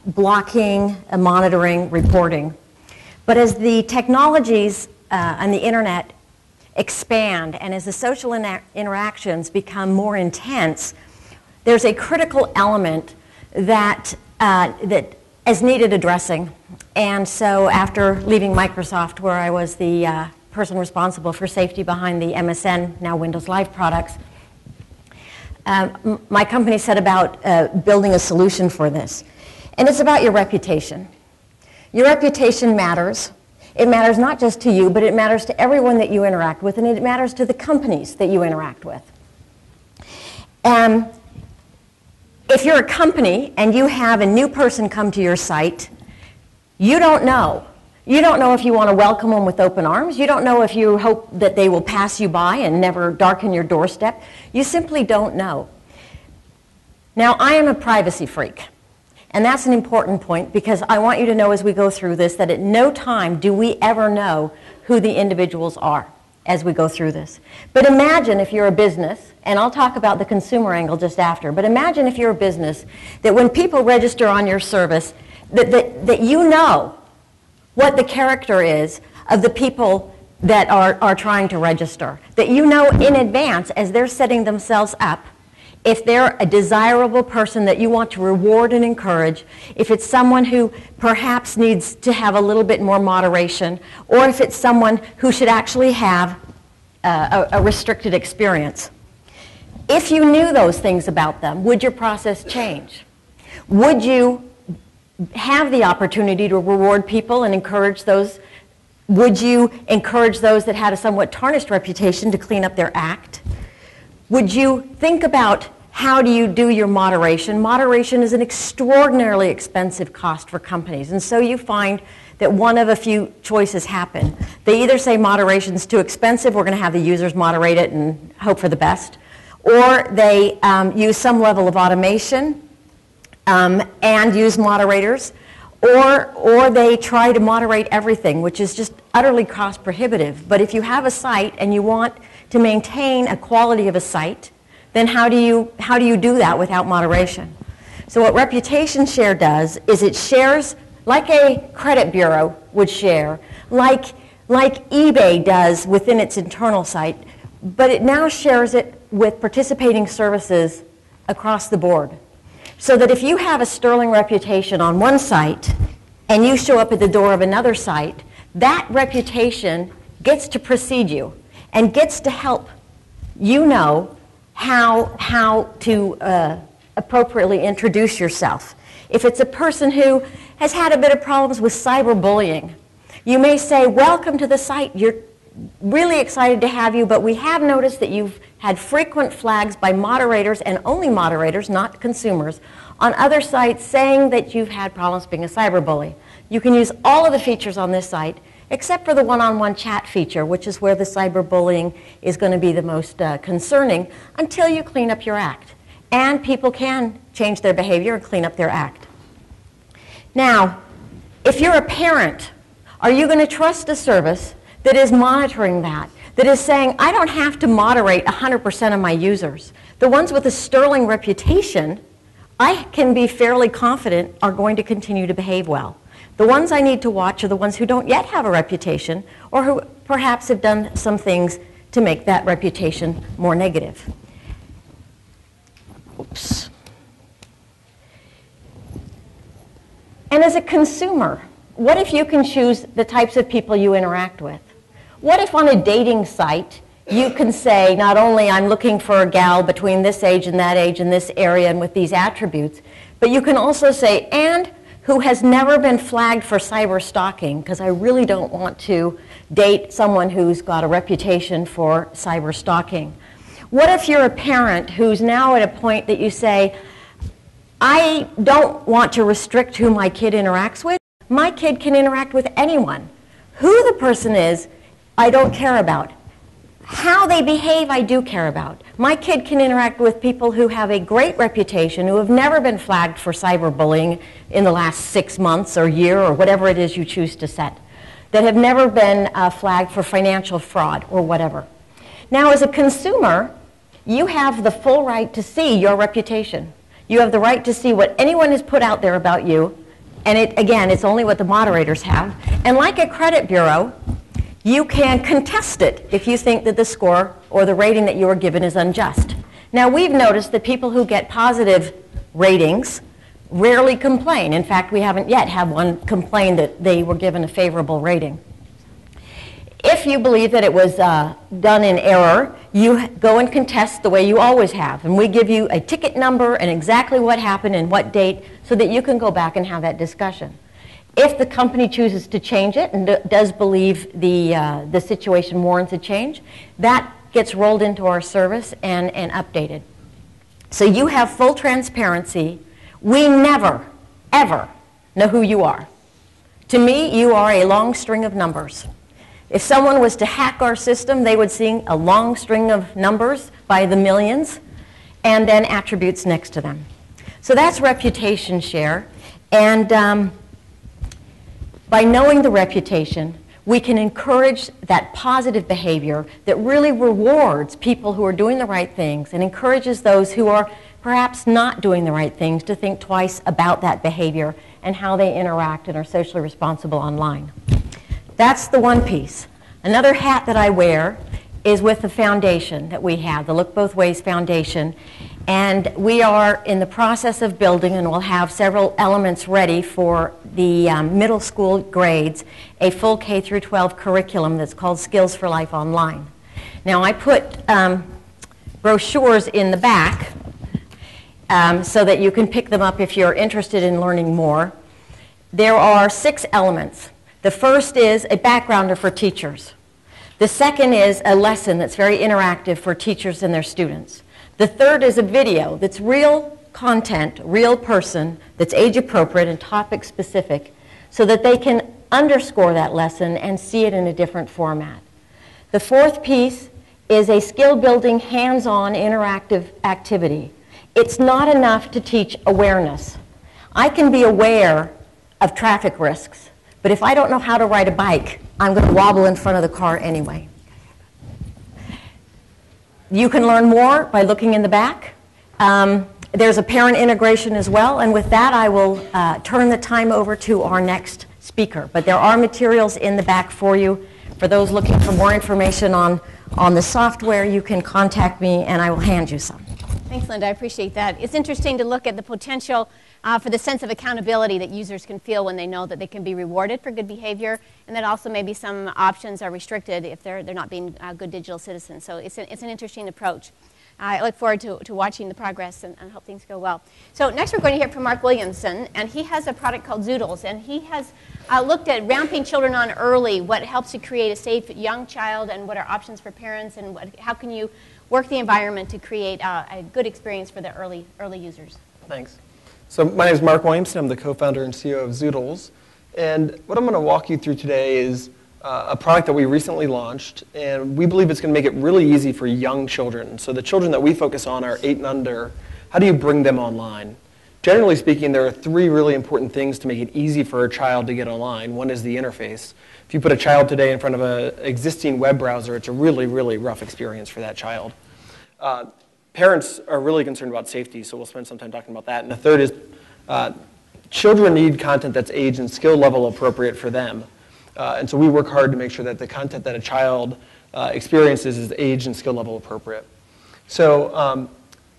blocking, monitoring, reporting. But as the technologies and the internet expand and as the social interactions become more intense, there's a critical element that is needed addressing. And so after leaving Microsoft, where I was the person responsible for safety behind the MSN, now Windows Live products, my company set about building a solution for this. And it's about your reputation. Your reputation matters. It matters not just to you, but it matters to everyone that you interact with, and it matters to the companies that you interact with. If you're a company and you have a new person come to your site, you don't know. You don't know if you want to welcome them with open arms. You don't know if you hope that they will pass you by and never darken your doorstep. You simply don't know. Now, I am a privacy freak. And that's an important point because I want you to know as we go through this that at no time do we ever know who the individuals are as we go through this. But imagine if you're a business, and I'll talk about the consumer angle just after, but imagine if you're a business that when people register on your service, that you know what the character is of the people that are trying to register. That you know in advance as they're setting themselves up if they're a desirable person that you want to reward and encourage, if it's someone who perhaps needs to have a little bit more moderation, or if it's someone who should actually have a restricted experience. If you knew those things about them, would your process change? Would you have the opportunity to reward people and encourage those? Would you encourage those that had a somewhat tarnished reputation to clean up their act? Would you think about how do you do your moderation? Moderation is an extraordinarily expensive cost for companies, and so you find that one of a few choices happen. They either say moderation's too expensive, we're going to have the users moderate it and hope for the best, or they use some level of automation and use moderators, or they try to moderate everything, which is just utterly cost prohibitive. But if you have a site and you want to maintain a quality of a site, then how do you do that without moderation? So what Reputation Share does is it shares like a credit bureau would share, like eBay does within its internal site, but it now shares it with participating services across the board. So that if you have a sterling reputation on one site and you show up at the door of another site, that reputation gets to precede you and gets to help you know how to appropriately introduce yourself. If it's a person who has had a bit of problems with cyberbullying, you may say, welcome to the site. You're really excited to have you, but we have noticed that you've had frequent flags by moderators, and only moderators, not consumers, on other sites saying that you've had problems being a cyberbully. You can use all of the features on this site, except for the one-on-one chat feature, which is where the cyberbullying is going to be the most concerning until you clean up your act. And people can change their behavior and clean up their act. Now, if you're a parent, are you going to trust a service that is monitoring that is saying, I don't have to moderate 100% of my users. The ones with a sterling reputation, I can be fairly confident are going to continue to behave well. The ones I need to watch are the ones who don't yet have a reputation or who perhaps have done some things to make that reputation more negative. Oops. And as a consumer, what if you can choose the types of people you interact with? What if on a dating site you can say, not only I'm looking for a gal between this age and that age in this area and with these attributes, but you can also say, and who has never been flagged for cyber stalking, because I really don't want to date someone who's got a reputation for cyber stalking. What if you're a parent who's now at a point that you say, I don't want to restrict who my kid interacts with. My kid can interact with anyone. Who the person is, I don't care about. How they behave, I do care about. My kid can interact with people who have a great reputation, who have never been flagged for cyberbullying in the last 6 months or year or whatever it is you choose to set, that have never been flagged for financial fraud or whatever. Now, as a consumer, you have the full right to see your reputation. You have the right to see what anyone has put out there about you, And again, it's only what the moderators have. And like a credit bureau, you can contest it if you think that the score or the rating that you were given is unjust. Now, we've noticed that people who get positive ratings rarely complain. In fact, we haven't yet had one complain that they were given a favorable rating. If you believe that it was done in error, you go and contest the way you always have. And we give you a ticket number and exactly what happened and what date so that you can go back and have that discussion. If the company chooses to change it and does believe the situation warrants a change, that gets rolled into our service and updated. So you have full transparency. We never, ever know who you are. To me, you are a long string of numbers. If someone was to hack our system, they would see a long string of numbers by the millions and then attributes next to them. So that's reputation share. And by knowing the reputation, we can encourage that positive behavior that really rewards people who are doing the right things and encourages those who are perhaps not doing the right things to think twice about that behavior and how they interact and are socially responsible online. That's the one piece. Another hat that I wear is with the foundation that we have, the Look Both Ways Foundation. And we are in the process of building, and we'll have several elements ready for the middle school grades, a full K through 12 curriculum that's called Skills for Life Online. Now, I put brochures in the back so that you can pick them up if you're interested in learning more. There are 6 elements. The first is a backgrounder for teachers. The second is a lesson that's very interactive for teachers and their students. The third is a video that's real content, real person, that's age appropriate and topic specific so that they can underscore that lesson and see it in a different format. The fourth piece is a skill building hands-on interactive activity. It's not enough to teach awareness. I can be aware of traffic risks, but if I don't know how to ride a bike, I'm going to wobble in front of the car anyway. You can learn more by looking in the back. There's a parent integration as well, and with that I will turn the time over to our next speaker. But there are materials in the back for you. For those looking for more information on the software, you can contact me and I will hand you some. Thanks, Linda. I appreciate that. It's interesting to look at the potential for the sense of accountability that users can feel when they know that they can be rewarded for good behavior, and that also maybe some options are restricted if they're not being good digital citizens. So it's an interesting approach. I look forward to watching the progress and hope things go well. So next we're going to hear from Mark Williamson, and he has a product called Zoodles, and he has looked at ramping children on early, what helps to create a safe young child, and what are options for parents, and how can you work the environment to create a good experience for the early users. Thanks. So my name is Mark Williamson. I'm the co-founder and CEO of Zoodles. And what I'm going to walk you through today is a product that we recently launched, and we believe it's going to make it really easy for young children. So the children that we focus on are 8 and under. How do you bring them online? Generally speaking, there are 3 really important things to make it easy for a child to get online. One is the interface. If you put a child today in front of an existing web browser, it's a really, really rough experience for that child. Parents are really concerned about safety, so we'll spend some time talking about that. And the third is children need content that's age and skill level appropriate for them. And so we work hard to make sure that the content that a child experiences is age and skill level appropriate. So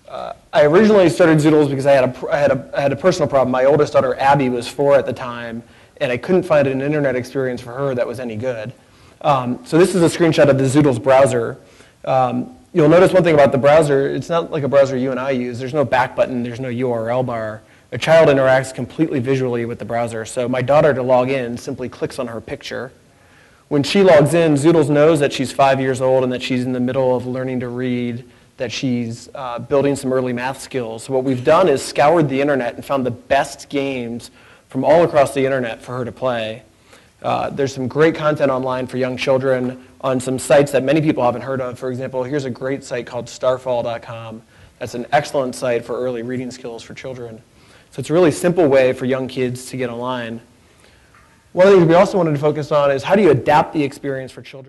I originally started Zoodles because I had a personal problem. My oldest daughter, Abby, was 4 at the time, and I couldn't find an internet experience for her that was any good. So this is a screenshot of the Zoodles browser. You'll notice one thing about the browser, it's not like a browser you and I use. There's no back button, there's no URL bar. A child interacts completely visually with the browser. So my daughter, to log in, simply clicks on her picture. When she logs in, Zoodles knows that she's 5 years old and that she's in the middle of learning to read, that she's building some early math skills. So what we've done is scoured the internet and found the best games from all across the internet for her to play. There's some great content online for young children on some sites that many people haven't heard of. For example, here's a great site called starfall.com. That's an excellent site for early reading skills for children. So it's a really simple way for young kids to get online. One of the things we also wanted to focus on is how do you adapt the experience for children?